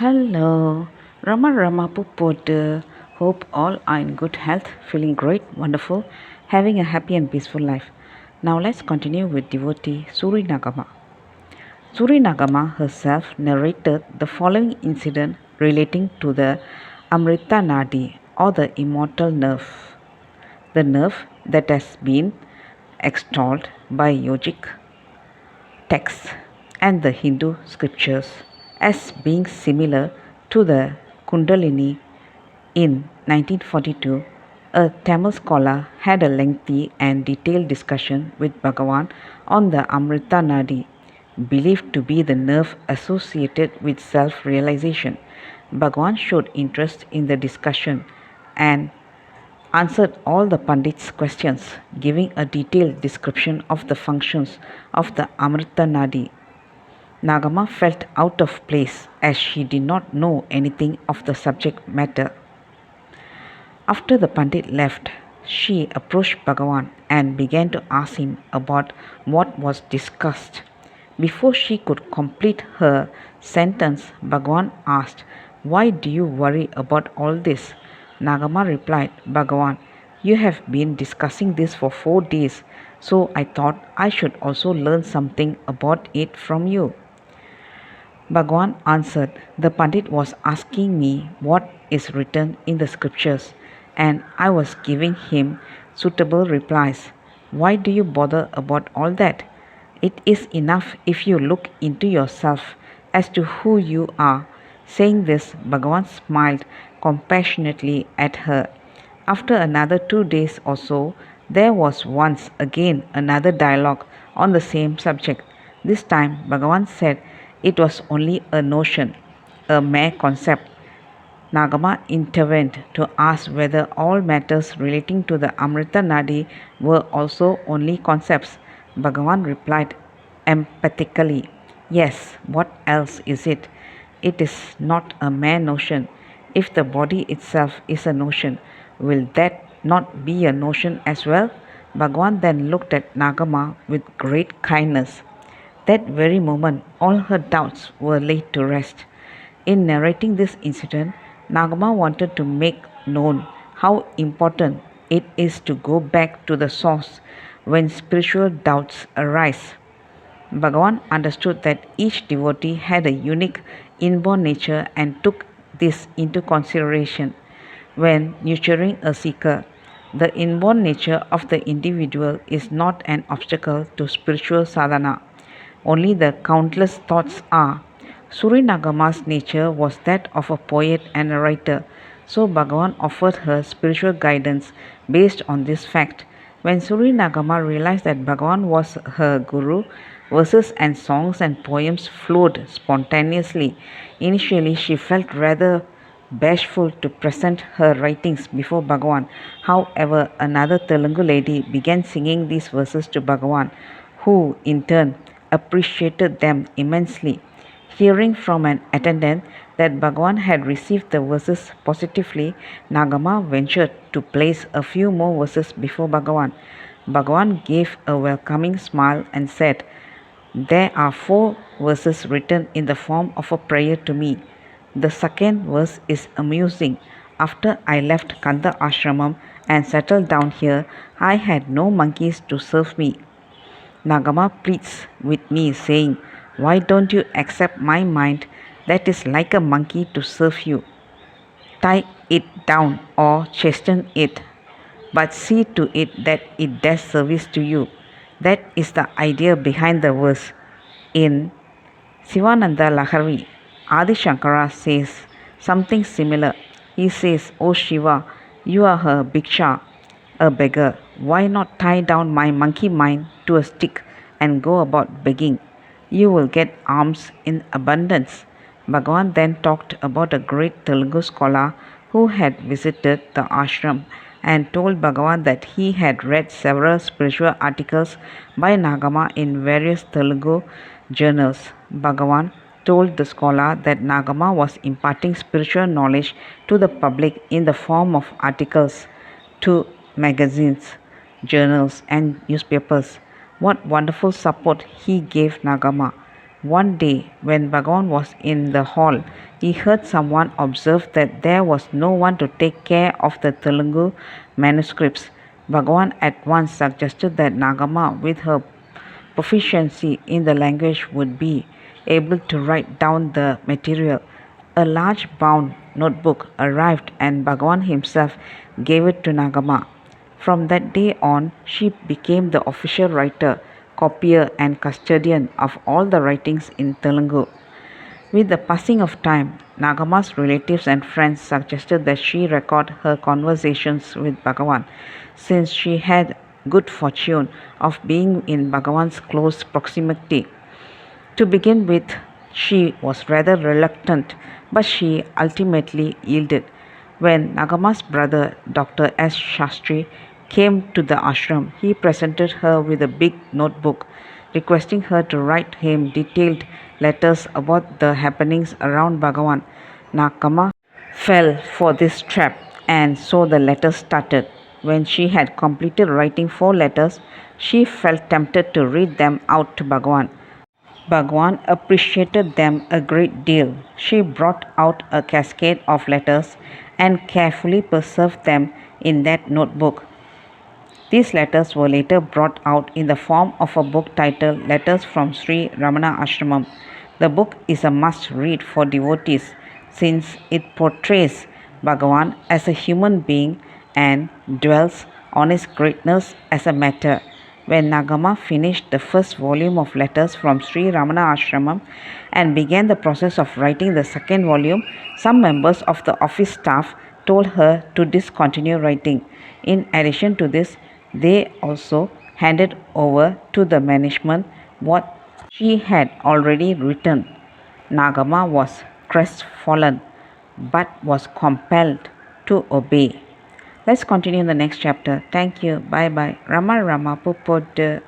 Hello, Rama Pupotu. Hope all are in good health, feeling great, wonderful, having a happy and peaceful life. Now let's continue with devotee Suri Nagama. Suri Nagama herself narrated the following incident relating to the Amrita Nadi or the immortal nerve, the nerve that has been extolled by yogic texts and the Hindu scriptures as being similar to the Kundalini. In 1942, a Tamil scholar had a lengthy and detailed discussion with Bhagavan on the Amrita Nadi, believed to be the nerve associated with self realization. Bhagavan showed interest in the discussion and answered all the Pandit's questions, giving a detailed description of the functions of the Amrita Nadi. Nagama felt out of place as she did not know anything of the subject matter. After the Pandit left, she approached Bhagavan and began to ask him about what was discussed. Before she could complete her sentence, Bhagavan asked, "Why do you worry about all this?" Nagama replied, "Bhagavan, you have been discussing this for 4 days, so I thought I should also learn something about it from you." Bhagavan answered, "The Pandit was asking me what is written in the scriptures, and I was giving him suitable replies. Why do you bother about all that? It is enough if you look into yourself as to who you are." Saying this, Bhagavan smiled compassionately at her. After another 2 days or so, there was once again another dialogue on the same subject. This time, Bhagavan said it was only a notion, a mere concept. Nagama intervened to ask whether all matters relating to the Amrita Nadi were also only concepts. Bhagavan replied emphatically, "Yes, what else is it? It is not a mere notion. If the body itself is a notion, will that not be a notion as well?" Bhagavan then looked at Nagama with great kindness. That very moment, all her doubts were laid to rest. In narrating this incident, Nagama wanted to make known how important it is to go back to the source when spiritual doubts arise. Bhagavan understood that each devotee had a unique inborn nature and took this into consideration when nurturing a seeker. The inborn nature of the individual is not an obstacle to spiritual sadhana. Only the countless thoughts are. Surinagama's nature was that of a poet and a writer, so Bhagavan offered her spiritual guidance based on this fact. When Surinagama realized that Bhagavan was her guru, verses and songs and poems flowed spontaneously. Initially, she felt rather bashful to present her writings before Bhagavan. However, another Telugu lady began singing these verses to Bhagavan, who in turn appreciated them immensely. Hearing from an attendant that Bhagavan had received the verses positively, Nagama ventured to place a few more verses before Bhagavan. Bhagavan gave a welcoming smile and said, "There are 4 verses written in the form of a prayer to me. The second verse is amusing. After I left Kanda Ashramam and settled down here, I had no monkeys to serve me. Nagama pleads with me, saying, 'Why don't you accept my mind that is like a monkey to serve you? Tie it down or chasten it, but see to it that it does service to you.'" That is the idea behind the verse. In Sivananda Lahari, Adi Shankara says something similar. He says, "O Shiva, you are a bhiksha, a beggar. Why not tie down my monkey mind to a stick and go about begging? You will get alms in abundance." Bhagavan then talked about a great Telugu scholar who had visited the ashram and told Bhagavan that he had read several spiritual articles by Nagama in various Telugu journals. Bhagavan told the scholar that Nagama was imparting spiritual knowledge to the public in the form of articles to magazines, journals, and newspapers. What wonderful support he gave Nagama. One day, when Bhagavan was in the hall, he heard someone observe that there was no one to take care of the Telugu manuscripts. Bhagavan at once suggested that Nagama, with her proficiency in the language, would be able to write down the material. A large bound notebook arrived and Bhagavan himself gave it to Nagama. From that day on, she became the official writer, copier, and custodian of all the writings in Telugu. With the passing of time, Nagama's relatives and friends suggested that she record her conversations with Bhagavan, since she had good fortune of being in Bhagavan's close proximity. To begin with, she was rather reluctant, but she ultimately yielded. When Nagama's brother, Dr. S. Shastri, came to the ashram, he presented her with a big notebook, requesting her to write him detailed letters about the happenings around Bhagavan. Nagama fell for this trap, and so the letters started. When she had completed writing 4 letters, she felt tempted to read them out to Bhagavan. Bhagwan appreciated them a great deal. She brought out a cascade of letters and carefully preserved them in that notebook. These letters were later brought out in the form of a book titled Letters from Sri Ramana Ashramam. The book is a must read for devotees since it portrays Bhagavan as a human being and dwells on his greatness as a matter. When Nagama finished the first volume of letters from Sri Ramana Ashramam and began the process of writing the second volume, some members of the office staff told her to discontinue writing. In addition to this, they also handed over to the management what she had already written. Nagama was crestfallen but was compelled to obey. Let's continue in the next chapter. Thank you. Bye bye. Rama Rama Pupodu.